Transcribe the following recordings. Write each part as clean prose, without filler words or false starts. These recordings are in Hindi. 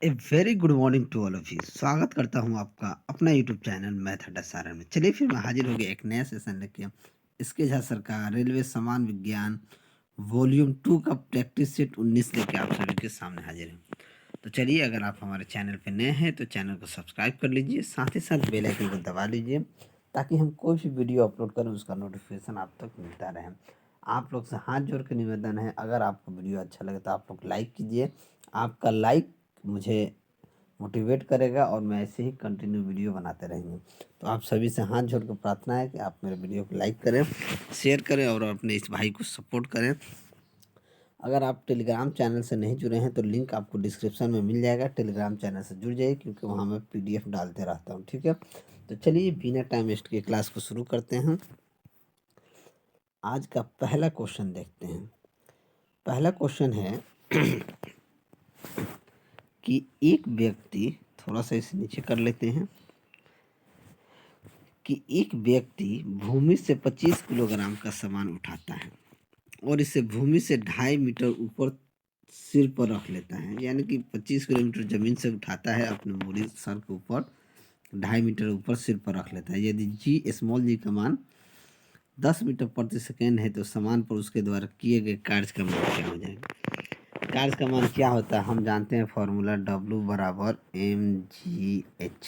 A very good morning to all of you. स्वागत करता हूं आपका अपना यूट्यूब चैनल मैथ अड्डा सारण में। चलिए फिर मैं हाजिर हो गया एक नया सेशन लेके। इसके झा सरकार रेलवे समान विज्ञान वॉल्यूम 2 का प्रैक्टिस सेट 19 लेके आप सभी के सामने हाजिर हैं। तो चलिए, अगर आप हमारे चैनल पर नए हैं तो चैनल को सब्सक्राइब कर लीजिए, साथ ही साथ बेल आइकन को दबा लीजिए ताकि हम कोई भी वीडियो अपलोड करें उसका नोटिफिकेशन आप तक मिलता रहे। आप लोग से हाथ जोड़ के निवेदन है, अगर आपको वीडियो अच्छा लगे तो आप लोग लाइक कीजिए। आपका लाइक मुझे मोटिवेट करेगा और मैं ऐसे ही कंटिन्यू वीडियो बनाते रहेंगे। तो आप सभी से हाथ जोड़ कर प्रार्थना है कि आप मेरे वीडियो को लाइक करें, शेयर करें और अपने इस भाई को सपोर्ट करें। अगर आप टेलीग्राम चैनल से नहीं जुड़े हैं तो लिंक आपको डिस्क्रिप्शन में मिल जाएगा। टेलीग्राम चैनल से जुड़ जाइए क्योंकि वहाँ मैं PDF डालते रहता हूँ, ठीक है। तो चलिए बिना टाइम वेस्ट के क्लास को शुरू करते हैं। आज का पहला क्वेश्चन देखते हैं। पहला क्वेश्चन है कि एक व्यक्ति, थोड़ा सा इसे नीचे कर लेते हैं, कि एक व्यक्ति भूमि से 25 किलोग्राम का सामान उठाता है और इसे भूमि से 2.5 मीटर ऊपर सिर पर रख लेता है। यानी कि 25 किलोमीटर जमीन से उठाता है, अपने मूरी सर के ऊपर 2.5 मीटर ऊपर सिर पर रख लेता है। यदि जी स्मॉल जी का मान 10 मीटर प्रति सेकेंड है तो सामान पर उसके द्वारा किए गए कार्य का मान क्या हो जाएगा। कार्य का मान क्या होता है हम जानते हैं, फॉर्मूला W बराबर mgh।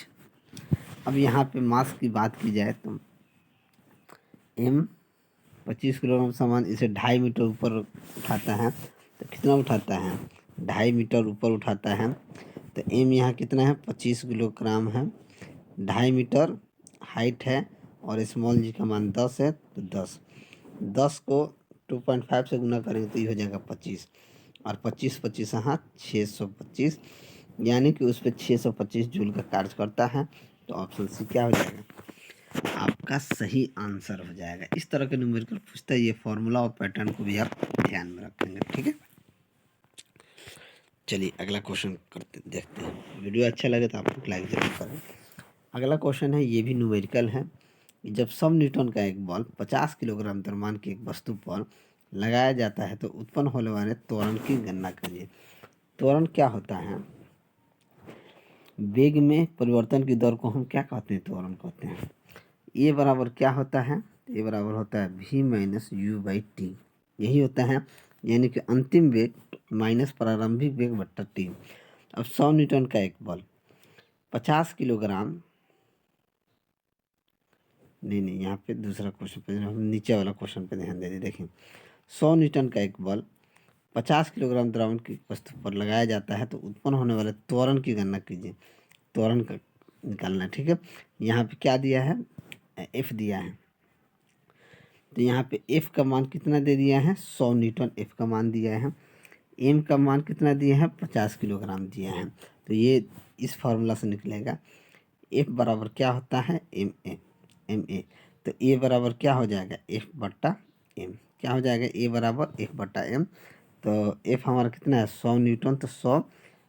अब यहाँ पे मास की बात की जाए तो m 25 किलोग्राम सामान इसे 2.5 मीटर ऊपर उठाता है, तो कितना उठाता है 2.5 मीटर ऊपर उठाता है। तो m यहाँ कितना है 25 किलोग्राम है, 2.5 मीटर हाइट है और स्मॉल जी का मान 10 है। तो 10 को 2.5 से गुना करेंगे तो ये हो जाएगा 25 और 25 यहाँ 625, यानी कि उस पर 625 जूल का कार्य करता है। तो ऑप्शन सी क्या हो जाएगा, आपका सही आंसर हो जाएगा। इस तरह के न्यूमेरिकल पूछता है, ये फॉर्मूला और पैटर्न को भी आप ध्यान में रखेंगे, ठीक है। चलिए अगला क्वेश्चन करते देखते हैं। वीडियो अच्छा लगे तो आप लोग लाइक जरूर करें। अगला क्वेश्चन है, ये भी न्यूमेरिकल है। जब 100 न्यूटन का एक बॉल 50 किलोग्राम द्रव्यमान की एक वस्तु पर लगाया जाता है तो उत्पन्न होने वाले त्वरण की गणना करिए। त्वरण क्या होता है, वेग में परिवर्तन की दर को हम क्या कहते हैं, त्वरण कहते हैं। ए बराबर क्या होता है, ए बराबर होता है v-u/t, यही होता है। यानी कि अंतिम वेग माइनस प्रारंभिक वेग बट्टा टी। अब 100 न्यूटन का एक बल 50 किलोग्राम, नहीं यहाँ पे दूसरा क्वेश्चन पे हम नीचे वाला क्वेश्चन पे ध्यान दे दें। देखिए 100 न्यूटन का एक बल 50 किलोग्राम द्रव्यमान की वस्तु पर लगाया जाता है तो उत्पन्न होने वाले त्वरण की गणना कीजिए। त्वरण का निकालना है, ठीक है। यहाँ पे क्या दिया है, F दिया है। तो यहाँ पे F का मान कितना दे दिया है 100 न्यूटन F का मान दिया है। M का मान कितना दिया है 50 किलोग्राम दिया है। तो ये इस फार्मूला से निकलेगा, F बराबर क्या होता है ma। तो A बराबर क्या हो जाएगा F बट्टा M, क्या हो जाएगा A बराबर F बट्टा M। तो F हमारा कितना है 100 न्यूटन, तो 100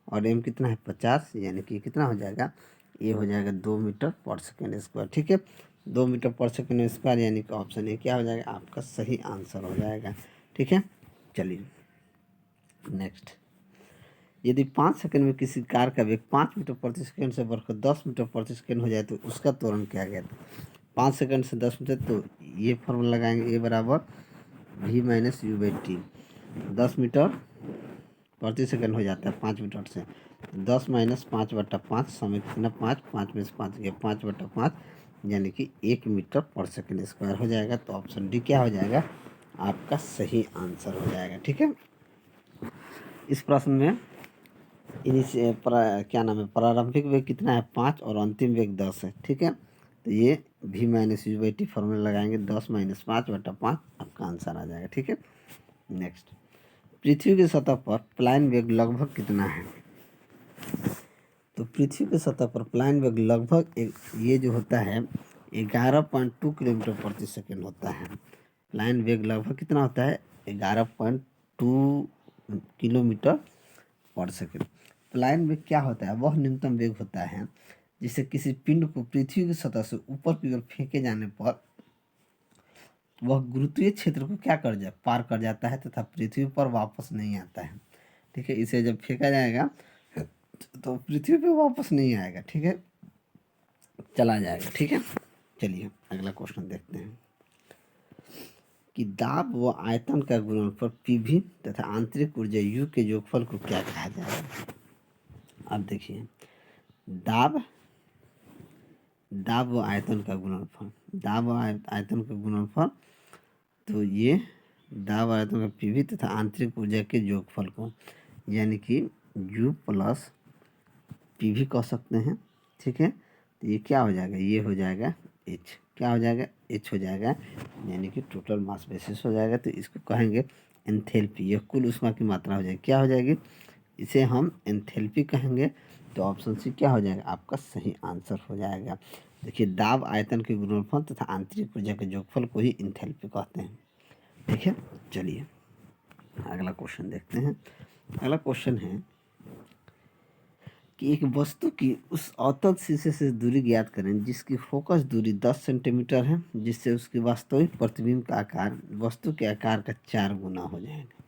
और M कितना है 50, यानी कि कितना हो जाएगा, ये हो जाएगा 2 मीटर पर सेकेंड स्क्वायर, ठीक है। 2 मीटर पर सेकेंड स्क्वायर, यानी कि ऑप्शन ए क्या हो जाएगा, आपका सही आंसर हो जाएगा, ठीक है। चलिए नेक्स्ट, यदि 5 सेकंड में किसी कार का वेग 5 मीटर प्रति सेकंड से बढ़कर 10 मीटर प्रति सेकंड हो जाए तो उसका त्वरण क्या गया। 5 सेकंड से 10 मीटर, तो ये फॉर्मूला लगाएंगे, ए बराबर v-u/t। 10 मीटर प्रति सेकंड हो जाता है 5 मीटर से, 10 माइनस 5/5, समय कितना 5, 5 में से 5 गया 5/5, यानी कि 1 मीटर पर सेकंड स्क्वायर हो जाएगा। तो ऑप्शन डी क्या हो जाएगा, आपका सही आंसर हो जाएगा, ठीक है। इस प्रश्न में क्या नाम है, प्रारंभिक वेग कितना है 5 और अंतिम वेग 10 है, ठीक है। तो ये v-u/t फॉर्मूला लगाएंगे, 10 माइनस 5/5 आपका आंसर आ जाएगा, ठीक है। नेक्स्ट, पृथ्वी की सतह पर प्लायन वेग लगभग कितना है। तो पृथ्वी की सतह पर प्लायन वेग लगभग ये जो होता है 11.2 किलोमीटर प्रति सेकेंड होता है। प्लायन वेग लगभग कितना होता है 11.2 किलोमीटर पर सेकेंड। प्लायन वेग क्या होता है, वह न्यूनतम वेग होता है जिसे किसी पिंड को पृथ्वी की सतह से ऊपर की ओर फेंके जाने पर वह गुरुत्वीय क्षेत्र को क्या कर जाए, पार कर जाता है तथा पृथ्वी पर वापस नहीं आता है, ठीक है। इसे जब फेंका जाएगा तो पृथ्वी पे वापस नहीं आएगा, ठीक है, चला जाएगा, ठीक है। चलिए अगला क्वेश्चन देखते हैं कि दाब व आयतन का गुणनफल पीवी तथा आंतरिक ऊर्जा यू के योगफल को क्या कहा जाएगा। अब देखिए, दाब दाब व आयतन का गुणनफल, दाब व आयतन का गुणनफल, तो ये दाब आयतन का पीवी तथा आंतरिक ऊर्जा के योगफल को, यानी कि यू प्लस पीवी कह सकते हैं, ठीक है। तो ये क्या हो जाएगा, ये हो जाएगा एच, क्या हो जाएगा, एच हो जाएगा, यानी कि टोटल मास बेसिस हो जाएगा। तो इसको कहेंगे एंथैल्पी, यह कुल ऊष्मा की मात्रा हो जाएगी, क्या हो जाएगी, इसे हम एंथैल्पी कहेंगे। तो ऑप्शन सी क्या हो जाएगा, आपका सही आंसर हो जाएगा। देखिए, दाब आयतन के गुणनफल तथा आंतरिक ऊर्जा के योगफल को ही एंथैल्पी कहते हैं, ठीक है। चलिए अगला क्वेश्चन देखते हैं। अगला क्वेश्चन है कि एक वस्तु की उस अवतल शीशे से दूरी ज्ञात करें जिसकी फोकस दूरी 10 सेंटीमीटर है, जिससे उसकी वास्तविक प्रतिबिंब का आकार वस्तु के आकार का 4 गुना हो जाएगा।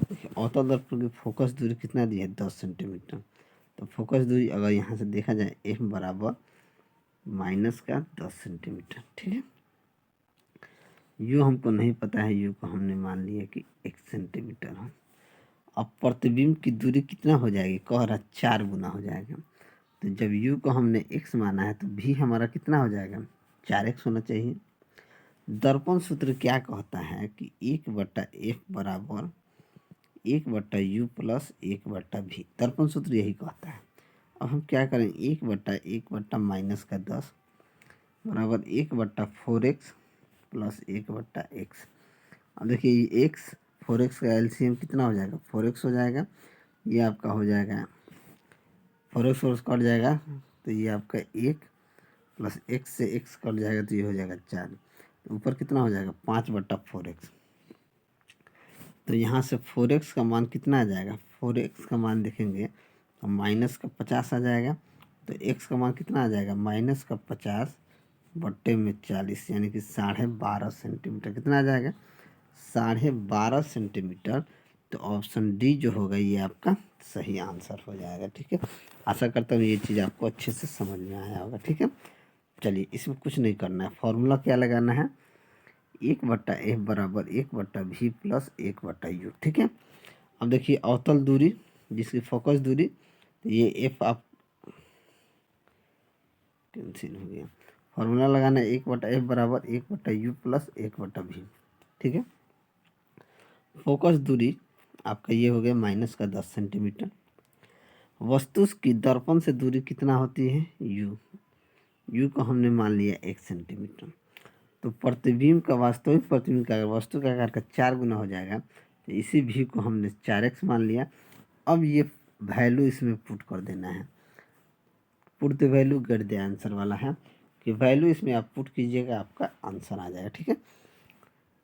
देखिए, अवतल दर्पण की फोकस दूरी कितना दी है, 10 सेंटीमीटर। तो फोकस दूरी अगर यहाँ से देखा जाए एफ बराबर माइनस का 10 सेंटीमीटर, ठीक है। यू हमको नहीं पता है, यू को हमने मान लिया कि 1 सेंटीमीटर है। अब प्रतिबिंब की दूरी कितना हो जाएगी, कह रहा 4 गुना हो जाएगा। तो जब u को हमने x माना है तो v हमारा कितना हो जाएगा, 4x होना चाहिए। दर्पण सूत्र क्या कहता है कि 1/f बराबर 1/u प्लस 1/v, दर्पण सूत्र यही कहता है। अब हम क्या करें, 1/1 माइनस का 10 बराबर 1/4x प्लस 1/x। अब देखिए ये x 4x का एलसीएम कितना हो जाएगा, 4x हो जाएगा। ये आपका हो जाएगा 4x फोर्स कट जाएगा, तो ये आपका 1 प्लस x से x कट जाएगा, तो ये हो जाएगा 4। तो ऊपर कितना हो जाएगा, 5/4x। तो यहाँ से 4x का मान कितना आ जाएगा, 4x का मान देखेंगे तो माइनस का 50 आ जाएगा। तो x का मान कितना आ जाएगा, माइनस का 50 बट्टे में 40, यानी कि 12.5 सेंटीमीटर। कितना आ जाएगा, 12.5 सेंटीमीटर। तो ऑप्शन डी जो होगा ये आपका सही आंसर हो जाएगा, ठीक है। आशा करता हूँ ये चीज़ आपको अच्छे से समझ में आया होगा, ठीक है। चलिए इसमें कुछ नहीं करना है, फॉर्मूला क्या लगाना है, 1/f बराबर 1/v प्लस 1/u, ठीक है। अब देखिए अवतल दूरी जिसकी फोकस दूरी, तो ये एफ आप कैंसिल हो गया। फॉर्मूला लगाना है 1/f बराबर 1/u प्लस 1/v, ठीक है। फोकस दूरी आपका ये हो गया माइनस का 10 सेंटीमीटर। वस्तु की दर्पण से दूरी कितना होती है, यू को हमने मान लिया 1 सेंटीमीटर। तो प्रतिबिंब का वास्तविक प्रतिबिंब का वस्तु के आकार का 4 गुना हो जाएगा। तो इसी भी को हमने 4x मान लिया। अब ये वैल्यू इसमें पुट कर देना है, put the value get the answer वाला है कि वैल्यू इसमें आप पुट कीजिएगा, आपका आंसर आ जाएगा, ठीक है।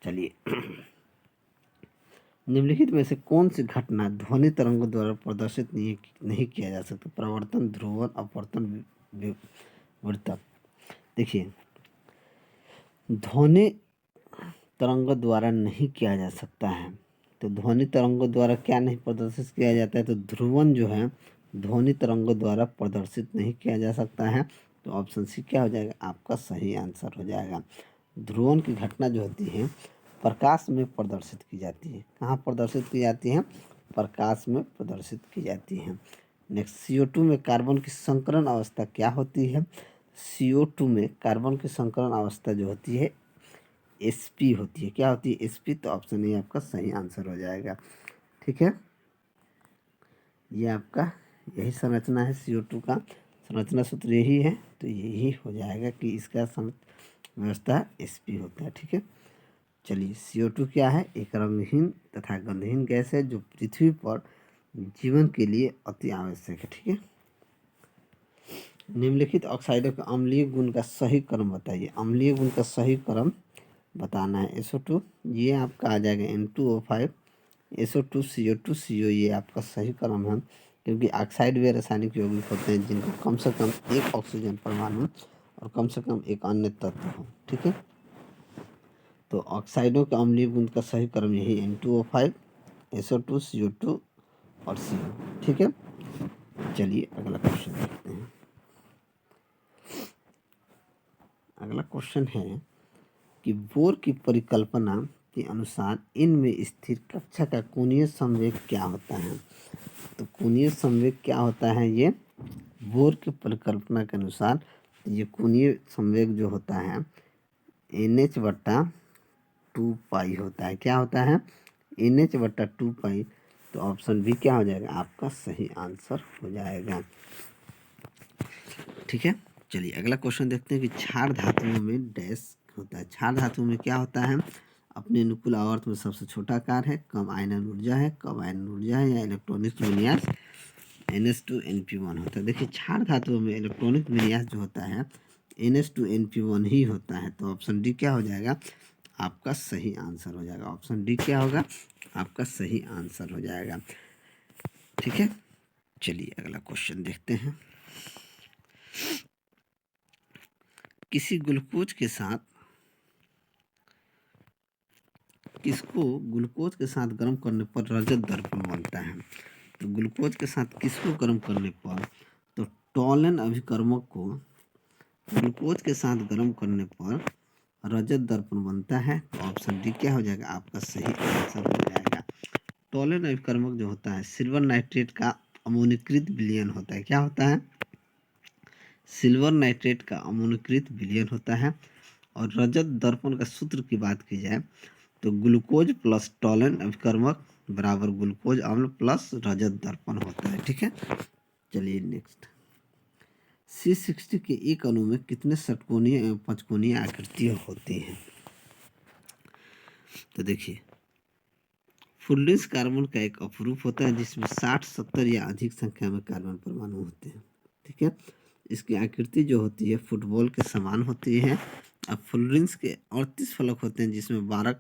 चलिए निम्नलिखित में से कौन सी घटना ध्वनि तरंगों द्वारा प्रदर्शित नहीं किया जा सकता, प्रवर्तन, ध्रुवन, अपवर्तन, विवर्तक। देखिए, ध्वनि तरंगों द्वारा नहीं किया जा सकता है, तो ध्वनि तरंगों द्वारा क्या नहीं प्रदर्शित किया जाता है, तो ध्रुवन जो है ध्वनि तरंगों द्वारा प्रदर्शित नहीं किया जा सकता है। तो ऑप्शन सी क्या हो जाएगा, आपका सही आंसर हो जाएगा। ध्रुवन की घटना जो होती है प्रकाश में प्रदर्शित की जाती है, कहाँ प्रदर्शित की जाती है, प्रकाश में प्रदर्शित की जाती है। नेक्स्ट, CO2 में कार्बन की संकरण अवस्था क्या होती है, CO2 में कार्बन की संकरण अवस्था जो होती है SP होती है, क्या होती है, SP। तो ऑप्शन ए आपका सही आंसर हो जाएगा, ठीक है। ये आपका यही संरचना है, CO2 का संरचना सूत्र यही है, तो यही हो जाएगा कि इसका व्यवस्था SP होता है, ठीक है। चलिए CO2 क्या है, एक रंगहीन तथा गंधहीन गैस है जो पृथ्वी पर जीवन के लिए अति आवश्यक है, ठीक है। निम्नलिखित ऑक्साइडों के अम्लीय गुण का सही क्रम बताइए, अम्लीय गुण का सही क्रम बताना है। SO2 ये आपका आ जाएगा N2O5, SO2 CO2 CO, ये आपका सही क्रम है, क्योंकि ऑक्साइड वे रासायनिक यौगिक होते हैं जिनको कम से कम एक ऑक्सीजन परमाणु और कम से कम एक अन्य तत्व हो, ठीक है। तो ऑक्साइडों के अम्लीय गुण का सही क्रम यही N2O5, SO2 CO2 और CO, ठीक है। चलिए अगला क्वेश्चन देखते हैं। अगला क्वेश्चन है कि बोर की परिकल्पना के अनुसार इनमें स्थिर कक्षा का कोणीय संवेग क्या होता है। तो कोणीय संवेग क्या होता है, ये बोर की परिकल्पना के अनुसार ये कोणीय संवेग जो होता है NH/2 होता है। क्या होता है, NH/2। तो ऑप्शन बी क्या हो जाएगा, आपका सही आंसर हो जाएगा। ठीक है, चलिए अगला क्वेश्चन देखते हैं कि क्षार धातुओं में डैश होता है। क्षार धातुओं में क्या होता है, अपने अनुकूल आवर्त में सबसे छोटा आकार है, कम आयनन ऊर्जा है, कम आयनन ऊर्जा है या इलेक्ट्रॉनिक विन्यास NH2NP1 होता है। देखिए क्षार धातुओं में इलेक्ट्रॉनिक विन्यास जो होता है NH2NP1 ही होता है। तो ऑप्शन डी क्या हो जाएगा, आपका सही आंसर हो जाएगा। ऑप्शन डी क्या होगा, आपका सही आंसर हो जाएगा। ठीक है, चलिए अगला क्वेश्चन देखते हैं। किसी ग्लूकोज के साथ किसको ग्लूकोज के साथ गर्म करने पर रजत दर्पण बनता है। तो ग्लूकोज के साथ किसको गर्म करने पर, तो टॉलन अभिकर्मक को ग्लूकोज के साथ गर्म करने पर रजत दर्पण बनता है। तो ऑप्शन डी क्या हो जाएगा, आपका सही आंसर हो जाएगा। टॉलन अभिकर्मक जो होता है सिल्वर नाइट्रेट का अमोनीकृत विलयन होता है। क्या होता है, सिल्वर नाइट्रेट का अमोनीकृत विलयन होता है। और रजत दर्पण का सूत्र की बात की जाए तो ग्लूकोज प्लस टॉलन अभिकर्मक बराबर ग्लूकोज अम्ल प्लस रजत दर्पण होता है। ठीक है, चलिए नेक्स्ट। C60 के एक अणु में कितने षटकोणीय एवं पंचकोणीय आकृतियां होती हैं। तो देखिए फुल्लिस कार्बन का एक अपरूप होता है जिसमें 60, 70 या अधिक संख्या में कार्बन परमाणु होते हैं। ठीक है, इसकी आकृति जो होती है फुटबॉल के समान होती है। अब फुल्लिस के 38 फलक होते हैं जिसमें 12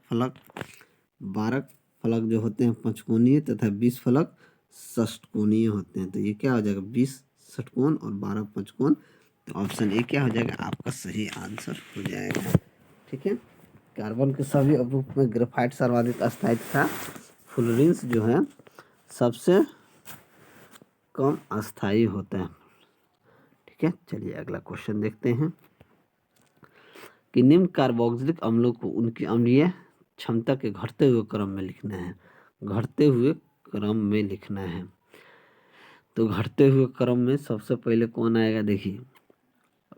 फलक जो होते हैं पंचकोणीय तथा 20 फलक षटकोणीय होते हैं। तो ये क्या हो जाएगा, 20 षटकोण और 12 पंचकोण। तो ऑप्शन ए क्या हो जाएगा, आपका सही आंसर हो जाएगा। ठीक है, कार्बन के सभी अवरूप में ग्रेफाइट सर्वाधिक अस्थायी था, फुलरेंस जो है सबसे कम अस्थायी होता है। ठीक है, चलिए अगला क्वेश्चन देखते हैं कि निम्न कार्बोक्सिलिक अम्लों को उनकी अम्लीय क्षमता के घटते हुए क्रम में लिखना है। घटते हुए क्रम में लिखना है। तो घटते हुए क्रम में सबसे पहले कौन आएगा, देखिए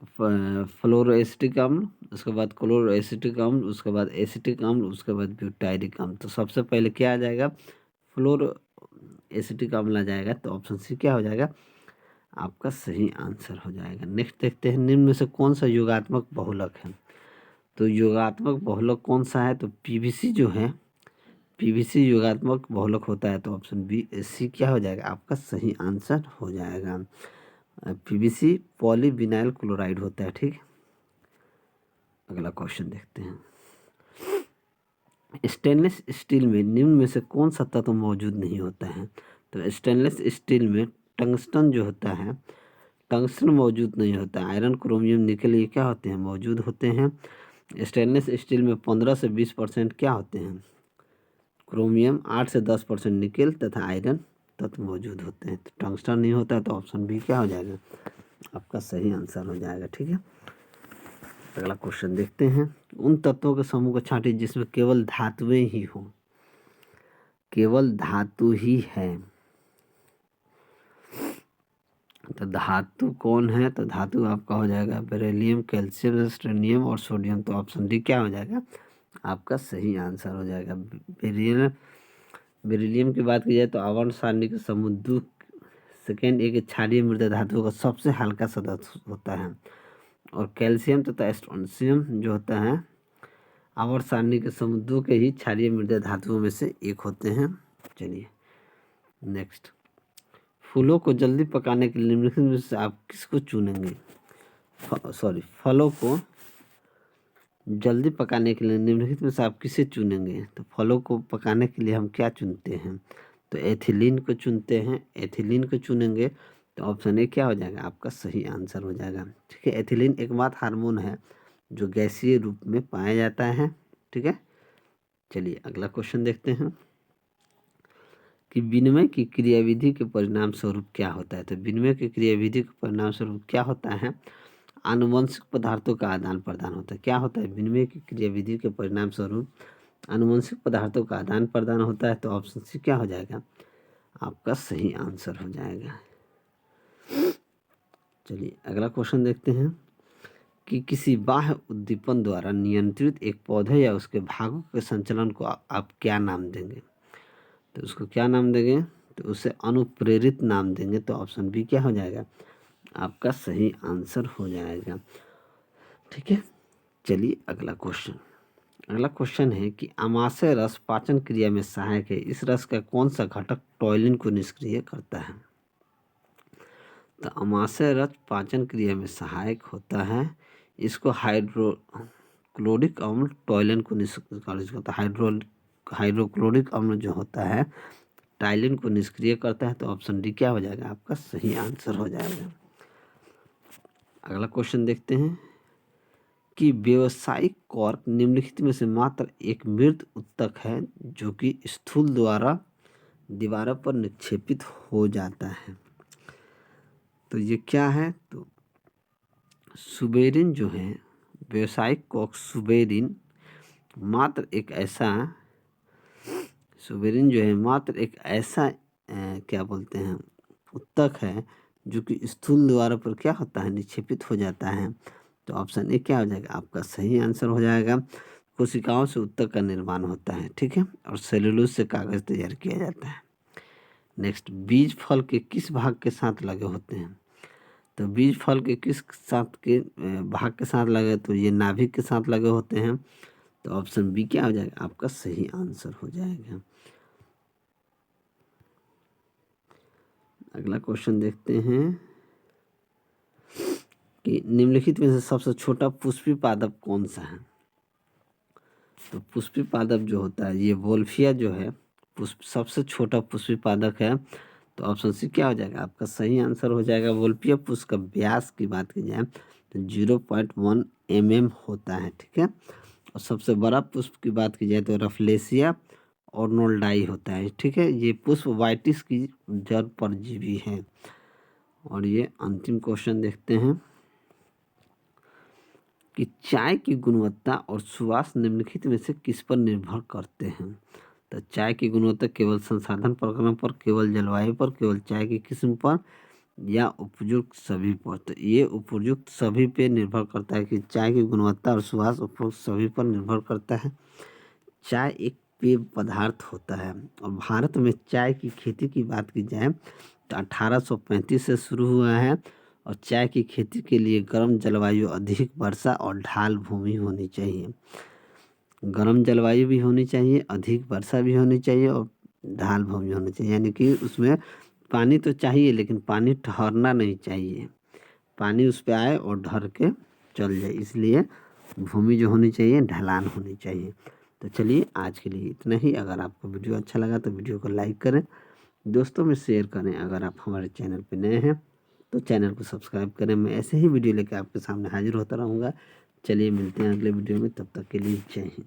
फ्लोरोएसिटिक अम्ल, उसके बाद क्लोरोएसिटिक अम्ल, उसके बाद एसिटिक अम्ल, उसके बाद ब्यूटाइरिक अम्ल। तो सबसे पहले क्या आ जाएगा, फ्लोरोएसिटिक अम्ल आ जाएगा। तो ऑप्शन सी क्या हो जाएगा, आपका सही आंसर हो जाएगा। नेक्स्ट देखते हैं निम्न में से कौन सा योगात्मक बहुलक है। तो योगात्मक बहुलक कौन सा है, तो पीवीसी जो है पीवीसी योगात्मक बहुलक होता है। तो ऑप्शन बी सी क्या हो जाएगा, आपका सही आंसर हो जाएगा। पीवीसी पॉलीविनाइल क्लोराइड होता है। ठीक, अगला क्वेश्चन देखते हैं। स्टेनलेस स्टील में निम्न में से कौन सा तत्व मौजूद नहीं होता है। तो स्टेनलेस स्टील में टंगस्टन जो होता है, टंगस्टन मौजूद नहीं होता है। आयरन, क्रोमियम, निकल ये क्या होते हैं, मौजूद होते हैं। स्टेनलेस स्टील में 15 से 20% क्या होते हैं, क्रोमियम, 8 से 10% निकेल तथा आयरन तत्व मौजूद होते हैं। तो टंगस्टन नहीं होता है। तो ऑप्शन बी क्या हो जाएगा, आपका सही आंसर हो जाएगा। ठीक है, अगला क्वेश्चन देखते हैं। उन तत्वों के समूह को छांटिए जिसमें केवल धातुएं ही हों, केवल धातु ही है। तो धातु कौन है, तो धातु आपका हो जाएगा बेरिलियम, कैल्शियम, स्ट्रोनियम और सोडियम। तो ऑप्शन डी क्या हो जाएगा, आपका सही आंसर हो जाएगा। बेरिलियम की बात की जाए तो आवरण सारणी के समूह 2 सेकेंड एक क्षारीय मृदा धातुओं का सबसे हल्का सदस्य होता है। और कैल्शियम तथा स्ट्रोंशियम जो होता है आवर्त सारणी के समूह 2 के ही क्षारीय मृदा धातुओं में से एक होते हैं। चलिए नेक्स्ट। फूलों को जल्दी पकाने के लिए निम्नलिखित में से आप किसको चुनेंगे। फलों को जल्दी पकाने के लिए निम्नलिखित में से आप किसे चुनेंगे। तो फलों को पकाने के लिए हम क्या चुनते हैं, तो एथिलीन को चुनते हैं, एथिलीन को चुनेंगे। तो ऑप्शन ए क्या हो जाएगा, आपका सही आंसर हो जाएगा। ठीक है, एथिलीन एकमात्र हार्मोन है जो गैसीय रूप में पाया जाता है। ठीक है, चलिए अगला क्वेश्चन देखते हैं। कि विनिमय की क्रियाविधि के परिणाम स्वरूप क्या होता है। तो विनिमय की क्रियाविधि के परिणाम स्वरूप क्या होता है, आनुवंशिक पदार्थों का आदान प्रदान होता है। क्या होता है, विनिमय की क्रियाविधि के परिणाम स्वरूप आनुवंशिक पदार्थों का आदान प्रदान होता है। तो ऑप्शन सी क्या हो जाएगा, आपका सही आंसर हो जाएगा। चलिए अगला क्वेश्चन देखते हैं कि किसी बाह्य उद्दीपन द्वारा नियंत्रित एक पौधे या उसके भागों के संचलन को आप क्या नाम देंगे। तो उसको क्या नाम देंगे, तो उसे अनुप्रेरित नाम देंगे। तो ऑप्शन बी क्या हो जाएगा, आपका सही आंसर हो जाएगा। ठीक है, चलिए अगला क्वेश्चन है कि अमाशय रस पाचन क्रिया में सहायक है। इस रस का कौन सा घटक टॉयलिन को निष्क्रिय करता है। तो अमाशय रस पाचन क्रिया में सहायक होता है। इसको हाइड्रोक्लोरिक अम्ल टॉयलिन को निष्क्रिय करता है। हाइड्रोक्लोरिक अम्ल जो होता है टाइलिन को निष्क्रिय करता है। तो ऑप्शन डी क्या हो जाएगा, आपका सही आंसर हो जाएगा। अगला क्वेश्चन देखते हैं कि व्यावसायिक कॉर्क निम्नलिखित में से मात्र एक मृत उत्तक है जो कि स्थूल द्वारा दीवारों पर निक्षेपित हो जाता है। तो ये क्या है, तो सुबेरिन जो है, व्यावसायिक कॉर्क सुबेरिन मात्र एक ऐसा क्या बोलते हैं उत्तक है जो कि स्थूल द्वार पर क्या होता है, निक्षेपित हो जाता है। तो ऑप्शन ए क्या हो जाएगा, आपका सही आंसर हो जाएगा। कोशिकाओं से उत्तक का निर्माण होता है, ठीक है, और सेलुलोज से कागज तैयार किया जाता है। नेक्स्ट, बीज फल के किस भाग के साथ लगे होते हैं। तो बीज फल के किस भाग के साथ लगे, तो ये नाभिक के साथ लगे होते हैं। तो ऑप्शन बी क्या हो जाएगा, आपका सही आंसर हो जाएगा। अगला क्वेश्चन देखते हैं कि निम्नलिखित में से सबसे छोटा पुष्पी पादप कौन सा है। तो पुष्पी पादप जो होता है, ये वोल्फिया जो है सबसे छोटा पुष्पी पादप है। तो ऑप्शन सी क्या हो जाएगा, आपका सही आंसर हो जाएगा। वोल्फिया पुष्प का व्यास की बात की जाए तो 0.1 mm होता है, ठीक है। और सबसे बड़ा पुष्प की बात की जाए तो रफलेसिया ऑर्नोल्डाई होता है, ठीक है। ये पुष्प वाइटिस की जड़ परजीवी है। और ये अंतिम क्वेश्चन देखते हैं कि चाय की गुणवत्ता और सुवास निम्नलिखित में से किस पर निर्भर करते हैं। तो चाय की गुणवत्ता केवल संसाधन प्रकरण पर, केवल जलवायु पर, केवल चाय की किस्म पर, या उपयुक्त सभी पर। तो ये उपयुक्त सभी पे निर्भर करता है कि चाय की गुणवत्ता और सुवास उपयुक्त सभी पर निर्भर करता है। चाय एक पेय पदार्थ होता है और भारत में चाय की खेती की बात की जाए तो 1835 से शुरू हुआ है। और चाय की खेती के लिए गर्म जलवायु, अधिक वर्षा और ढाल भूमि होनी चाहिए। गर्म जलवायु भी होनी चाहिए, अधिक वर्षा भी होनी चाहिए और ढाल भूमि होनी चाहिए। यानी कि उसमें पानी तो चाहिए लेकिन पानी ठहरना नहीं चाहिए, पानी उस पर आए और ढर के चल जाए। इसलिए भूमि जो होनी चाहिए ढलान होनी चाहिए। तो चलिए आज के लिए इतना ही। अगर आपको वीडियो अच्छा लगा तो वीडियो को लाइक करें, दोस्तों में शेयर करें। अगर आप हमारे चैनल पर नए हैं तो चैनल को सब्सक्राइब करें। मैं ऐसे ही वीडियो लेकर आपके सामने हाजिर होता रहूँगा। चलिए मिलते हैं अगले वीडियो में, तब तक के लिए जय हिंद।